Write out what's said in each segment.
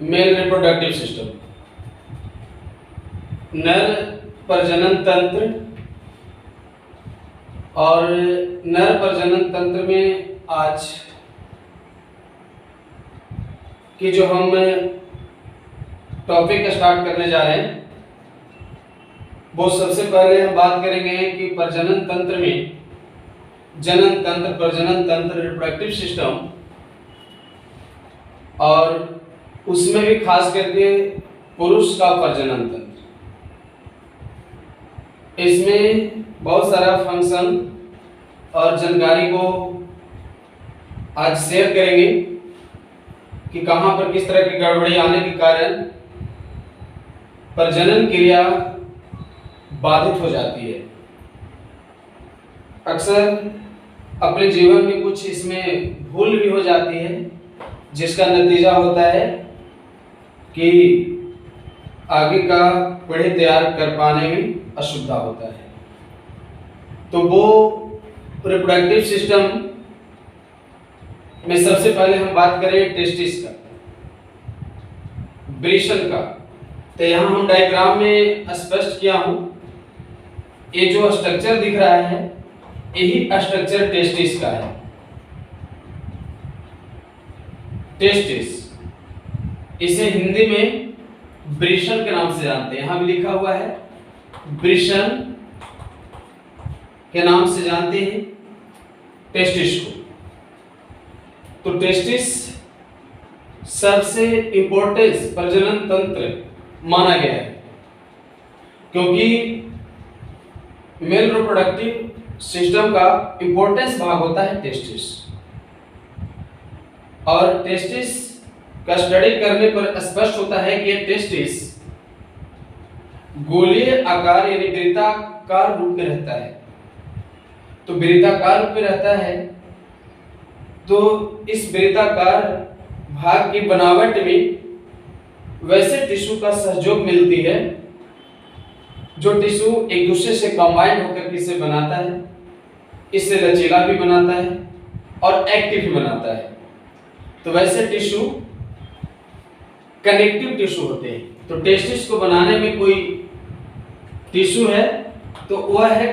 Male reproductive system, नर प्रजनन तंत्र। और नर प्रजनन तंत्र में आज की जो हम टॉपिक स्टार्ट करने जा रहे हैं वो सबसे पहले हम बात करेंगे कि प्रजनन तंत्र में जनन तंत्र, प्रजनन तंत्र, रिप्रोडक्टिव सिस्टम, और उसमें भी खास करके पुरुष का प्रजनन तंत्र। इसमें बहुत सारा फंक्शन और जानकारी को आज शेयर करेंगे कि कहां पर किस तरह की गड़बड़ी आने के कारण प्रजनन क्रिया बाधित हो जाती है। अक्सर अपने जीवन में कुछ इसमें भूल भी हो जाती है, जिसका नतीजा होता है कि आगे का पीढ़ी तैयार कर पाने में असुविधा होता है। तो वो रिप्रोडक्टिव सिस्टम में सबसे पहले हम बात करें टेस्टिस का, वृषण का। तो यहाँ हम डायग्राम में स्पष्ट किया हूं, ये जो स्ट्रक्चर दिख रहा है यही स्ट्रक्चर टेस्टिस का है। टेस्टिस, इसे हिंदी में वृषण के नाम से जानते हैं। यहां भी लिखा हुआ है वृषण के नाम से जानते हैं टेस्टिस को। तो टेस्टिस सबसे इंपॉर्टेंट प्रजनन तंत्र माना गया है, क्योंकि मेल रिप्रोडक्टिव सिस्टम का इंपॉर्टेंस भाग होता है टेस्टिस। और टेस्टिस का स्टडी करने पर स्पष्ट होता है कि यह टेस्टिस गोलीय आकार यानी वृत्ताकार रूप में रहता है। तो वृत्ताकार रूप में रहता है, तो इस वृत्ताकार भाग की बनावट में वैसे टिश्यू का सहयोग मिलती है जो टिश्यू एक दूसरे से कंबाइंड होकर इसे बनाता है, इससे लचीला भी बनाता है और एक्टिव भी बनाता है। तो वैसे टिश्यू कनेक्टिव टिश्यू होते हैं। तो टेस्टिस को बनाने में कोई टिश्यू है तो वह है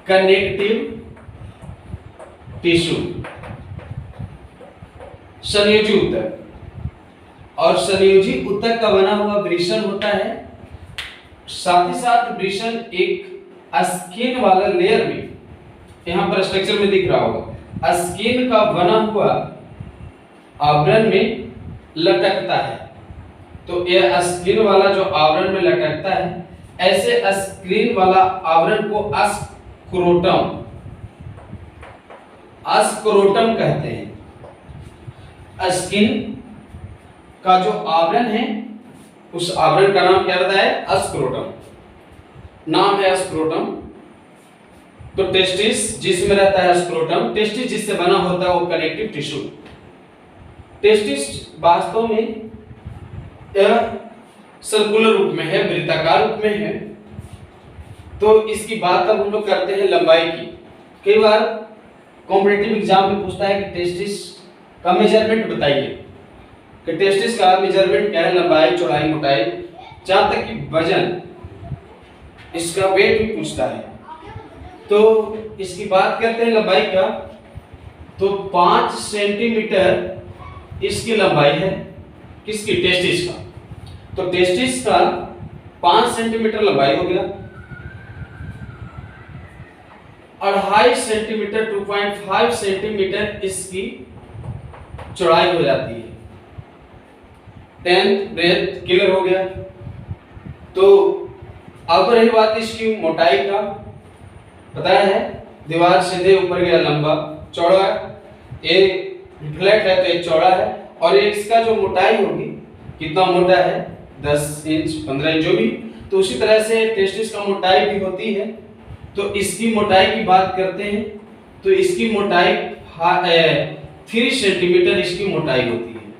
कनेक्टिव टिश्यू, संयोजी ऊतक। और संयोजी ऊतक का बना हुआ वृषण होता है। साथ ही साथ वृषण एक स्किन वाला लेयर में, यहां पर स्ट्रक्चर में दिख रहा होगा, स्किन का बना हुआ आवरण में लटकता है। तो यह स्किन वाला जो आवरण में लटकता है, ऐसे स्किन वाला आवरण को अस्क्रोटम कहते हैं। स्किन का जो आवरण है उस आवरण का नाम क्या रहता है? अस्क्रोटम, नाम है अस्क्रोटम। तो टेस्टिस जिसमें रहता है अस्क्रोटम, टेस्टिस जिससे बना होता है वो कनेक्टिव टिश्यू। टेस्टिस वास्तव में यह सर्कुलर रूप में है, वृत्ताकार रूप में है। तो इसकी बात अब हम लोग करते हैं लंबाई की। कई बार कॉम्पिटिटिव एग्जाम में पूछता है कि टेस्टिस का मेजरमेंट बताइए, कि टेस्टिस का मेजरमेंट क्या है, लंबाई, चौड़ाई, मोटाई, जहां तक कि वजन, इसका वेट भी पूछता है। तो इसकी बात करते हैं लंबाई का, तो 5 सेंटीमीटर इसकी लंबाई है। किसकी? टेस्टिस का। तो टेस्टिस का 5 सेंटीमीटर लंबाई हो गया, 2.5 सेंटीमीटर 2.5 सेंटीमीटर इसकी चौड़ाई हो जाती है। 10th ब्रेथ क्लियर हो गया। तो अब रही बात इसकी मोटाई का, बताया है दीवार सीधे ऊपर गया, लंबा चौड़ा, एक फ्लैट है तो एक चौड़ा है, और इसका जो मोटाई होगी, कितना मोटा है, 10 इंच 15 इंच जो भी। तो उसी तरह से टेस्टिस का मोटाई भी होती है। तो इसकी मोटाई की बात करते हैं तो इसकी मोटाई 3 सेंटीमीटर इसकी मोटाई होती है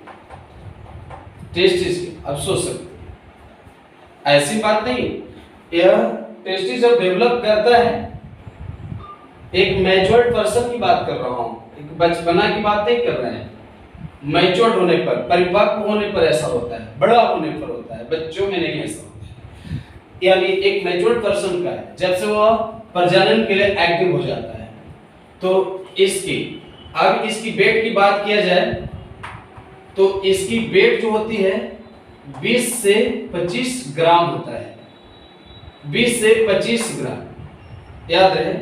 टेस्टिस की। अब सोच सकते हैं, ऐसी बात नहीं, यह टेस्टिस जब डेवलप करता है, एक मैच्योर्ड पर्सन की बात कर रहा हूं, एक बचपना की बात नहीं कर रहे हैं, मैच्योर्ड होने पर, परिपक्व होने पर ऐसा होता है, बड़ा होने पर होता है, बच्चों में नहीं ऐसा होता है। यानी एक मैच्योर्ड पर्सन का है जब से वह प्रजनन के लिए एक्टिव हो जाता है। तो इसकी अब इसकी वेट की बात किया जाए तो इसकी वेट जो होती है 20 से 25 ग्राम होता है, 20 से 25 ग्राम याद रहे।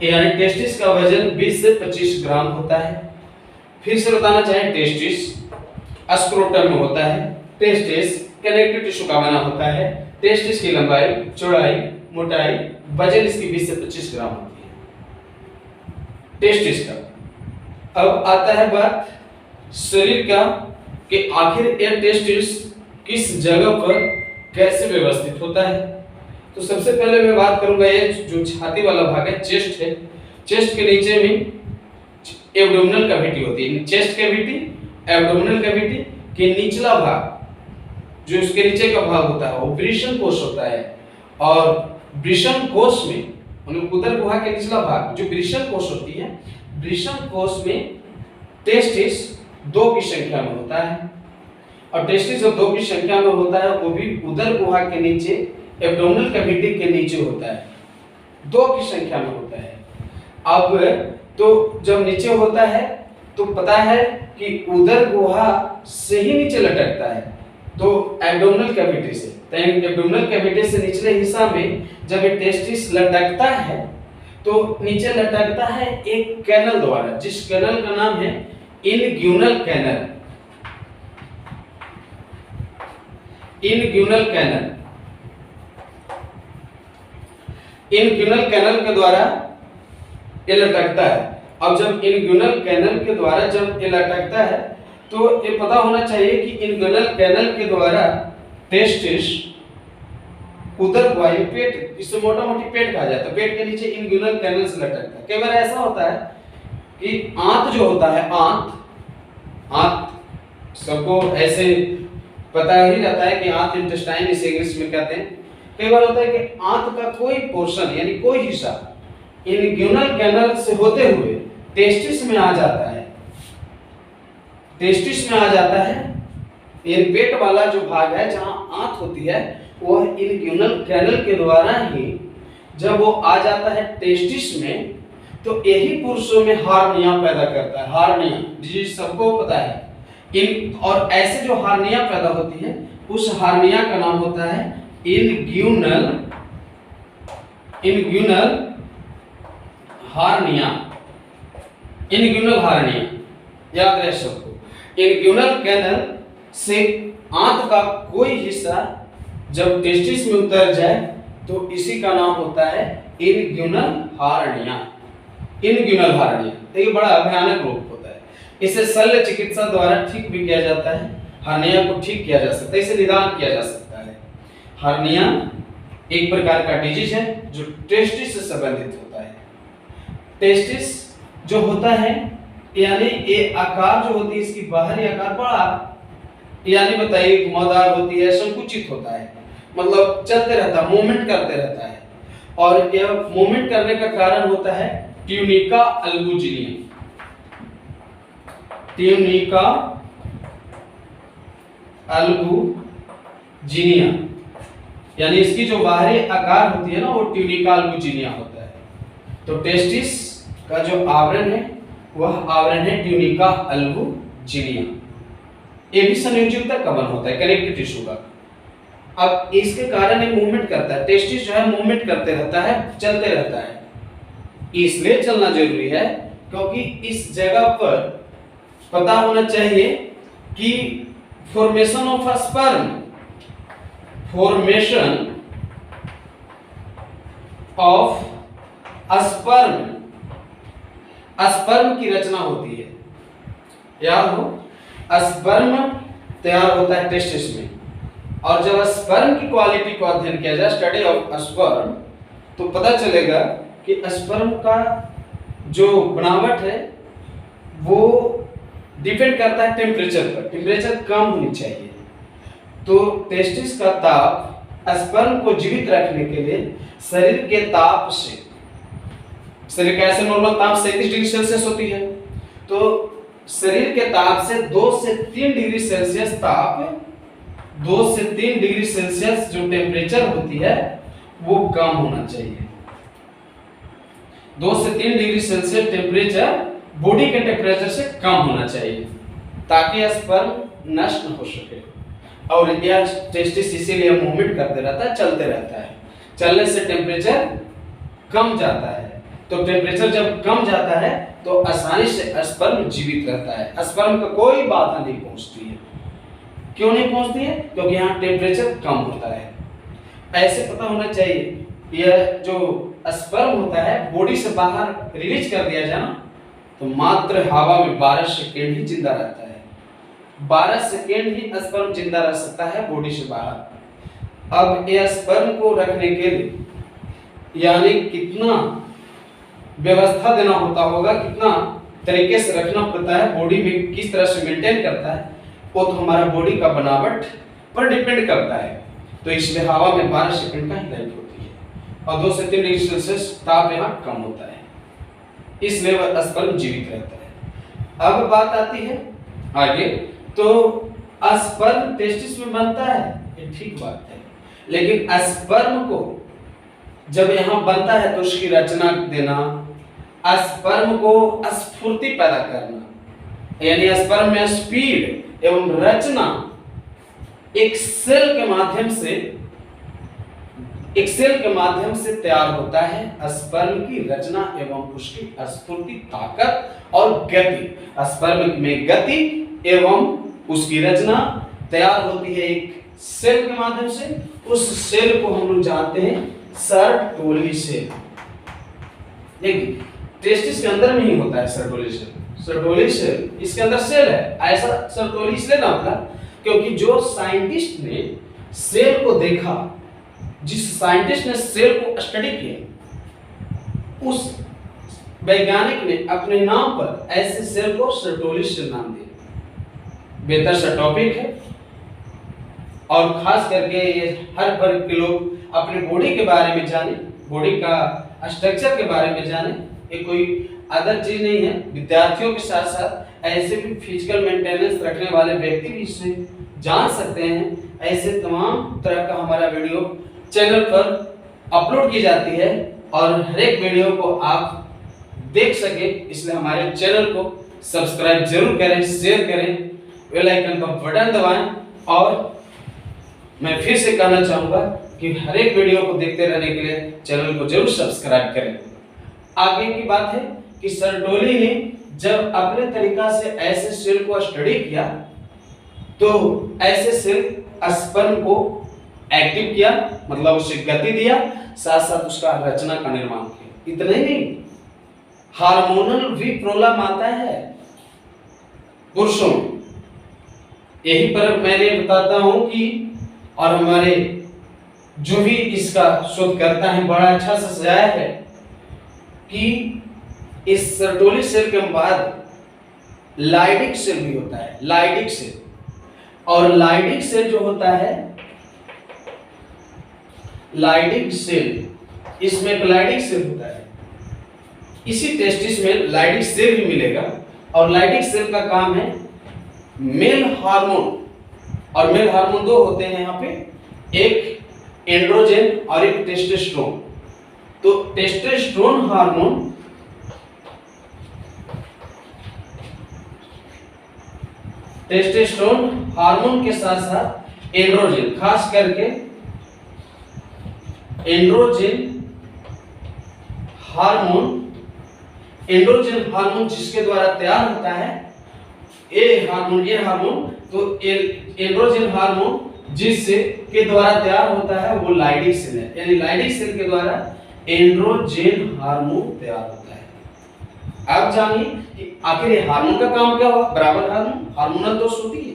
यानी टेस्टिस का वजन 20 से 25 ग्राम होता है। फिर से बताना चाहें, टेस्टिस स्क्रोटम में होता है, टेस्टिस कनेक्टिव टिश्यू का बना होता है, टेस्टिस की लंबाई, चौड़ाई, मोटाई, वजन इसकी 20 से 25 ग्राम होती है टेस्टिस का। अब आता है बात शरीर का कि आखिर यह टेस्टिस किस जगह पर कैसे व्यवस्थित होता है। तो सबसे पहले मैं बात करूंगा ये जो छाती वाला भाग है, चेस्ट है। चेस्ट के नीचे में एब्डोमिनल कैविटी होती है। चेस्ट कैविटी, एब्डोमिनल कैविटी के निचला भाग जो इसके नीचे का भाग होता है वो वृषण कोश होता है। और वृषण कोश में मतलब उदर गुहा के निचला भाग जो वृषण कोश होती है, वृषण कोश में टेस्टिस 2 की संख्या में होता है। और टेस्टिस जब 2 की संख्या में होता है वो भी उदर गुहा के नीचे, एब्डोमिनल कैविटी के नीचे होता है, 2 की संख्या में होता है। अब तो जब नीचे होता है तो पता है कि उदर गुहा से ही नीचे लटकता है, तो एब्डोमिनल कैविटी से, तो एब्डोमिनल कैविटी से निचले हिस्सा में जब ये टेस्टिस लटकता है तो नीचे लटकता है एक कैनल द्वारा, जिस कैनल का नाम है इनग्यूनल कैनल। इनग्यूनल कैनल, इनग्यूनल कैनल के द्वारा ये लटकता है। अब जब इनग्यूनल कैनल के द्वारा जब ये लटकता है तो ये पता होना चाहिए कि इनग्यूनल कैनल के द्वारा टेस्टिस उदर गुहा, पेट, इससे मोटा मोटी पेट कहा जाता है, पेट के नीचे इनग्यूनल कैनल से लटकता है। कई बार ऐसा होता है कि आंत जो होता है, आंत सबको ऐसे पता ही रहता है कि आंत इंटेस्टाइन इसे इंग्लिश में कहते हैं। कई बार होता है कि आंत का कोई पोर्शन यानी कोई हिस्सा इनग्यूनल कैनल से होते हुए टेस्टिस में आ जाता है, टेस्टिस में आ जाता है। ये पेट वाला जो भाग है जहां आंत होती है वह इनग्यूनल कैनल के द्वारा ही जब वो आ जाता है टेस्टिस में तो यही पुरुषों में हार्निया पैदा करता है। हार्निया जिस सबको पता है इन, और ऐसे जो हार्निया पैदा होती है उस हार्निया का नाम होता है इनग्यूनल हार्निया। इनग्यूनल हार्निया याद रहे सबको। इनग्यूनल कैनल से आंत का कोई हिस्सा जब टेस्टिस में उतर जाए तो इसी का नाम होता है इनग्यूनल हार्निया। इनग्यूनल हार्निया, तो ये बड़ा भयानक रोग होता है। इसे शल्य चिकित्सा द्वारा ठीक भी किया जाता है, हार्निया को ठीक किया जा सकता है, इसे निदान किया जा सकता है। हार्निया एक प्रकार का डिजीज है जो टेस्टिस से संबंधित होता है। टेस्टिस जो होता है यानी ये आकार जो होती है इसकी बाहरी आकार बड़ा यानी बताइए घुमावदार होती है, संकुचित होता है, मतलब चलते रहता है, मूवमेंट करते रहता है। और यह मूवमेंट करने का कारण होता है ट्यूनिका अल्बुजिनिया। ट्यूनिका अल्बुजिनिया यानी इसकी जो बाहरी आकार होती है ना वो ट्यूनिका अल्बुजिनिया होता है। तो टेस्टिस का जो आवरण है वह आवरण है ट्यूनिका अल्बुजिनिया। ये भी संयोजकता का बन होता है कनेक्टिव टिश्यू का। अब इसके कारण ये मूवमेंट करता है, टेस्टिस जो है मूवमेंट करते रहता है, चलते रहता है। इसलिए चलना जरूरी है क्योंकि इस जगह पर पता होना चाहिए कि formation of a sperm, formation of sperm, sperm की रचना होती है। याद हो, स्पर्म तैयार होता है टेस्टिस में। और जब स्पर्म की क्वालिटी को अध्ययन किया जाए, स्टडी ऑफ स्पर्म, तो पता चलेगा कि स्पर्म का जो बनावट है वो डिपेंड करता है टेम्परेचर पर। टेम्परेचर कम होनी चाहिए। तो टेस्टिस का ताप स्पर्म को जीवित रखने के लिए शरीर के ताप से, शरीर का ऐसे नॉर्मल ताप 37 डिग्री सेल्सियस होती है, तो शरीर के ताप से 2 से 3 डिग्री सेल्सियस ताप, 2 से 3 डिग्री सेल्सियस जो टेम्परेचर होती है वो कम होना चाहिए। 2 से 3 डिग्री सेल्सियस टेम्परेचर बॉडी के टेम्परेचर से कम होना चाहिए ताकि स्पर्म नष्ट न हो सके। और यह टेस्टिस इसीलिए मूवमेंट करते रहता है, चलते रहता है। चलने से टेम्परेचर कम जाता है, तो टेम्परेचर जब कम जाता है तो आसानी से स्पर्म जीवित रहता है, स्पर्म को कोई बाधा नहीं पहुंचती है। क्यों नहीं पहुंचती है? क्योंकि यहाँ टेम्परेचर कम होता है। ऐसे पता होना चाहिए, यह जो स्पर्म होता है बॉडी से बाहर रिलीज कर दिया जाए ना, तो मात्र हवा में 12 सेकेंड ही जिंदा रहता है। 12 सेकेंड ही स्पर्म जिंदा रह सकता है बॉडी से बाहर। अब यह स्पर्म को रखने के लिए यानी कितना व्यवस्था देना होता होगा, कितना तरीके से रखना पड़ता है, बॉडी में किस तरह से मेंटेन करता है, वो तो हमारा बॉडी का बनावट पर डिपेंड करता है। तो इसलिए हवा में 12 सेकंड का ही लाइफ होती है और 2 से 3 डिग्री सेल्सियस ताप यहाँ कम होता है, इसलिए वह स्पर्म जीवित रहता है। अब बात आती है आगे, तो स्पर्म टेस्टिस में बनता है, ये ठीक बात है, लेकिन स्पर्म को जब यहाँ बनता है तो उसकी रचना देना, स्पर्म को स्फूर्ति पैदा करना, यानी स्पर्म में स्पीड एवं रचना एक सेल के माध्यम से तैयार होता है। स्पर्म की रचना एवं उसकी स्फूर्ति, ताकत और गति, स्पर्म में गति एवं उसकी रचना तैयार होती है एक सेल के माध्यम से। उस सेल को हम लोग जानते हैं सर्टोली सेल। देखिए टेस्टिस के अंदर में ही होता है सर्टोली सेल। सर्टोली सेल इसके अंदर सेल है, ऐसा सर्टोली इसलिए नाम था क्योंकि जो साइंटिस्ट ने सेल को देखा, जिस साइंटिस्ट ने सेल को स्टडी किया, उस वैज्ञानिक ने अपने नाम पर ऐसे सेल को सर्टोली सेल नाम दिया। बेहतर सा टॉपिक है और खास करके ये हर वर्ग के लोग अपने बॉडी के बारे में जाने, बॉडी का स्ट्रक्चर के बारे में जाने, ये कोई अदर चीज नहीं है। विद्यार्थियों के साथ साथ ऐसे भी फिजिकल मेंटेनेंस रखने वाले व्यक्ति भी इससे जान सकते हैं। ऐसे तमाम तरह का हमारा वीडियो चैनल पर अपलोड की जाती है और हर एक वीडियो को आप देख सके, इसलिए हमारे चैनल को सब्सक्राइब जरूर करें, शेयर करें, बेल आइकन का बटन दबाएं। और मैं फिर से कहना चाहूंगा कि हर एक वीडियो को देखते रहने के लिए चैनल को जरूर सब्सक्राइब करें। आगे की बात है कि सर्टोली ने जब अपने तरीका से ऐसे सेल को स्टडी किया तो ऐसे सेल स्पर्म को एक्टिव किया, मतलब उसे गति दिया, साथ साथ उसका रचना का निर्माण किया। इतना ही नहीं, हार्मोनल भी प्रॉब्लम आता है पुरुषों में। यही पर मैंने बताता हूं कि और हमारे जो भी इसका शोध करता है बड़ा अच्छा से सजाया है कि इस सर्टोली सेल के बाद लाइडिक सेल भी होता है, लाइडिक सेल। और लाइडिक सेल जो होता है, लाइडिक सेल, इसमें एक लाइडिक सेल होता है, इसी टेस्टिस में लाइडिक सेल भी मिलेगा। और लाइडिक सेल का काम है मेल हार्मोन, और मेल हार्मोन दो होते हैं यहाँ पे, एक एंड्रोजन और एक टेस्टोस्टेरोन। तो टेस्टोस्टेरोन हार्मोन के साथ साथ एंड्रोजन, खास करके एंड्रोजन हार्मोन जिसके द्वारा तैयार होता है ये हार्मोन, तो एंड्रोजन हार्मोन जिससे के द्वारा तैयार होता है वो लाइडिक सेल है, यानी लाइडिक सेल के द्वारा एंड्रोजन हार्मोन तैयार होता है। अब जानिए कि आखिर ये हार्मोन का काम क्या हुआ। बराबर हार्मोनल दोष होती है,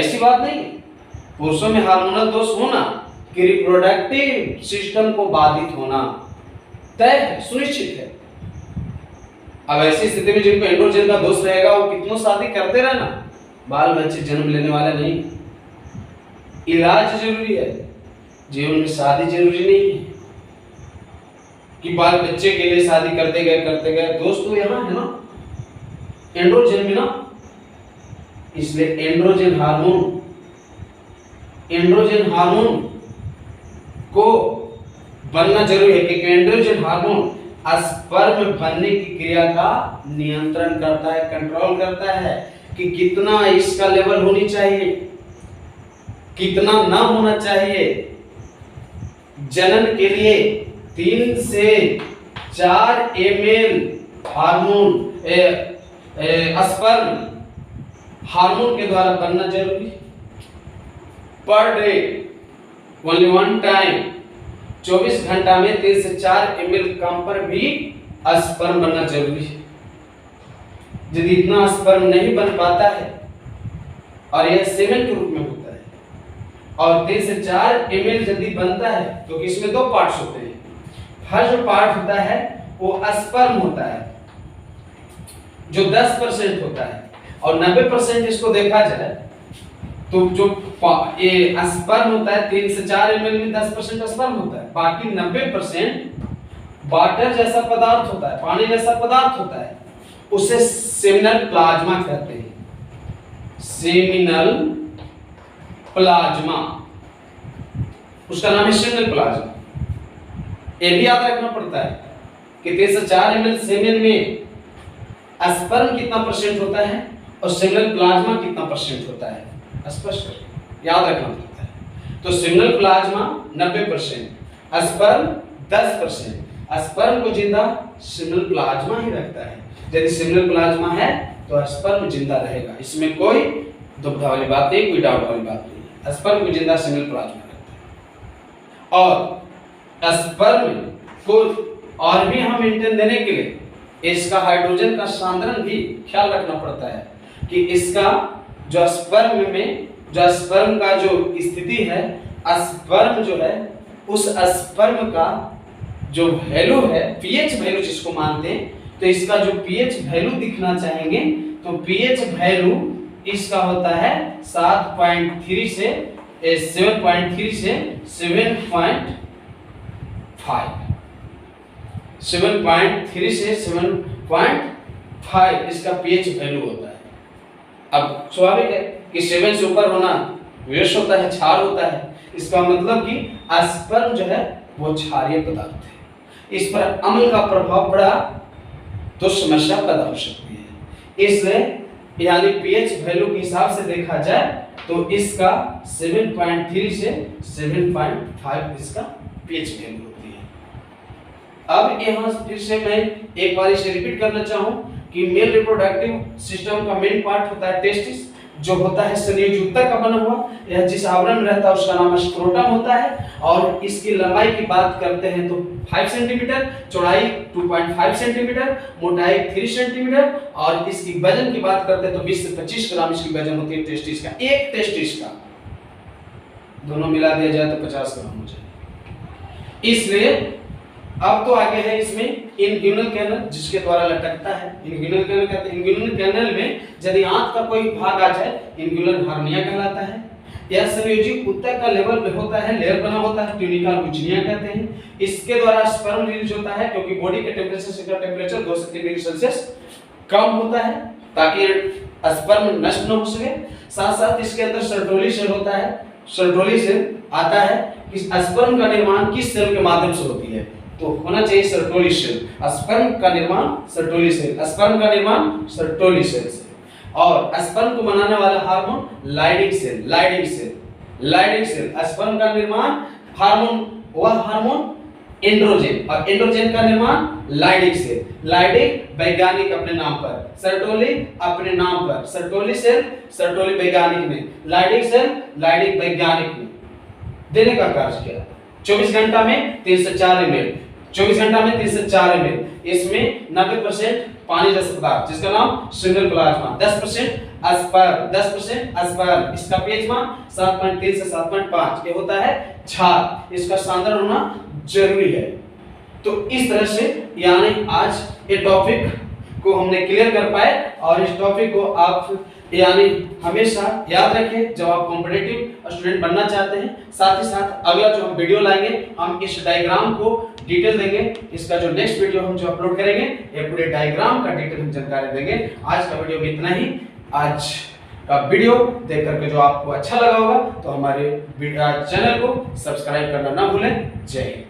ऐसी बात नहीं है। पुरुषों में हार्मोनल दोष होना कि रिप्रोडक्टिव सिस्टम को बाधित होना तय है, सुनिश्चित है। अब ऐसी स्थिति में जिनको एंड्रोजन का दोष रहेगा वो कितनों शादी करते रहना, बाल बच्चे जन्म लेने वाले नहीं। इलाज जरूरी है, जीवन में शादी जरूरी नहीं है कि बाल बच्चे के लिए शादी करते गए। दोस्त तो यहाँ है ना, एंड्रोजन में ना, इसलिए एंड्रोजन हार्मोन को बनना जरूरी है, क्योंकि एंड्रोजन हार्मोन स्पर्म बनने की क्रिया का नियंत्रण करता है, कंट्रोल करता है कि कितना इसका लेवल होनी चाहिए, कितना ना होना चाहिए। जनन के लिए 3 से 4 ml हार्मोन स्पर्म हार्मोन के द्वारा बनना जरूरी है। Per day only one time, 24 घंटा में 3 से 4 ml कम पर भी स्पर्म बनना जरूरी है। यदि इतना स्पर्म नहीं बन पाता है और यह सेवन के रूप में होता है और 3 से 4 ml यदि बनता है तो इसमें 2 पार्ट्स होते हैं। फर्स्ट जो पार्ट होता है वो स्पर्म होता है जो 10% होता है, और 90% इसको देखा जाए तो जो ये स्पर्म होता है 3 से 4 ml में 10% स्पर्म होता है, बाकी 90% वाटर जैसा पदार्थ होता है, पानी जैसा पदार्थ होता है, उसे सेमिनल प्लाज्मा कहते हैं। सेमिनल प्लाज्मा, उसका नाम है सेमिनल प्लाज्मा। ये भी याद रखना पड़ता है कि 3 से 4 ml सेमेन में स्पर्म कितना परसेंट होता है और सेमिनल प्लाज्मा कितना परसेंट होता है, स्पष्ट याद रखना पड़ता है। तो सेमिनल प्लाज्मा 90%, स्पर्म 10%। स्पर्म को जिंदा सेमिनल प्लाज्मा ही रखता है। यदि सेमिनल प्लाज्मा है तो स्पर्म जिंदा रहेगा, इसमें कोई दुविधा वाली बात नहीं, कोई डाउट वाली बात नहीं। स्पर्म को जिंदा सेमिनल प्लाज्मा रखता है। और स्पर्म को और भी हम मेंटेन देने के लिए इसका हाइड्रोजन का सांद्रण भी ख्याल रखना पड़ता है कि इसका जो स्पर्म का जो स्थिति है, स्पर्म जो है उस स्पर्म का जो वैल्यू है, पीएच वैल्यू जिसको मानते हैं, तो इसका जो पीएच वैल्यू दिखना चाहेंगे तो पीएच वैल्यू इसका होता है 7.3 से 7.3 से 7.5, 7.3 से 7.5 इसका पीएच वैल्यू होता है। अब स्वाभाविक है कि 7 से ऊपर होना विष होता है, क्षार होता है। इसका मतलब कि स्पर्म जो है वो क्षारीय पदार्थ है, इस पर अम्ल का प्रभाव पड़ा तो समस्या पैदा हो सकती है। इसलिए यानी पीएच वैल्यू के हिसाब से देखा जाए तो इसका 7.3 से 7.5 इसका पीएच वैल्यू होती है। अब यहाँ फिर से मैं एक बार इसे रिपीट करना चाहूँ कि मेल रिप्रोडक्टिव सिस्टम का मेन पार्ट होता है टेस्टिस, जो होता है संयोजी ऊतक का बना हुआ, यह जिस आवरण में रहता है उसका नाम स्क्रोटम होता है। और इसकी लंबाई की बात करते हैं तो 5 सेंटीमीटर, चौड़ाई 2.5 सेंटीमीटर, मोटाई 3 सेंटीमीटर, और इसकी वजन की बात करते हैं तो 20 से 25 ग्राम इसकी वजन होती है टेस्टिस का। एक टेस्टिस का दोनों मिला दिया जाए तो 50 ग्राम हो जाए। इसलिए अब तो आगे है इसमें इंग्यूनल कैनल जिसके द्वारा लटकता है। इंग्यूनल कैनल कहते हैं, इंग्यूनल कैनल में यदि आंत का कोई भाग आ जाए इंग्यूनल हार्निया कहलाता है। यह संयोजी ऊतक का लेवल पे होता है, लेयर बना होता है, ट्यूनिकल गुजनिया कहते हैं। इसके द्वारा स्पर्म रिलीज होता है क्योंकि बॉडी के टेंपरेचर से टेंपरेचर 2 से 3 डिग्री सेल्सियस कम होता है ताकि स्पर्म नष्ट न हो सके। साथ साथ इसके अंदर सर्टोली सेल होता है। सर्टोली सेल आता है कि स्पर्म का निर्माण किस सेल के माध्यम से होती है, तो होना चाहिए सर्टोली सेल। स्पर्म का निर्माण सर्टोली सेल, स्पर्म का निर्माण सर्टोली सेल से। और स्पर्म को बनाने वाला hormone Leydig cell, Leydig cell, Leydig cell. Sperm का निर्माण हार्मोन, वह हार्मोन एंड्रोजन, और एंड्रोजन का निर्माण लाइडिंग सेल। लाइडिंग वैज्ञानिक अपने नाम पर, सर्टोली अपने नाम पर, सर्टोली सेल सर्टोली वैज्ञानिक में, लाइडिंग सेल लाइडिंग वैज्ञानिक में देने का कार्य किया। 24 घंटा में 3 से 4 ml, 24 घंटा में 3 से 4 ml। इसमें 90% पानी जैसा पदार्थ जिसका नाम सेमिनल प्लाज्मा, 10% स्पर्म, 10% स्पर्म। इसका पीएच मान 7.3 से 7.5 ये होता है क्षार, इसका सांद्रण होना जरूरी है। तो इस तरह से यानी आज ये टॉपिक को हमने क्लियर कर पाए और इस टॉपिक को आप यानी हमेशा याद रखें जब आप कॉम्पिटिटिव स्टूडेंट बनना चाहते हैं। साथ ही साथ अगला जो हम वीडियो लाएंगे हम इस डायग्राम को डिटेल देंगे। इसका जो नेक्स्ट वीडियो हम जो अपलोड करेंगे ये पूरे डायग्राम का डिटेल हम जानकारी देंगे। आज का वीडियो में इतना ही। आज का वीडियो देख करके जो आपको अच्छा लगा होगा तो हमारे चैनल को सब्सक्राइब करना ना भूलें। जय हिंद।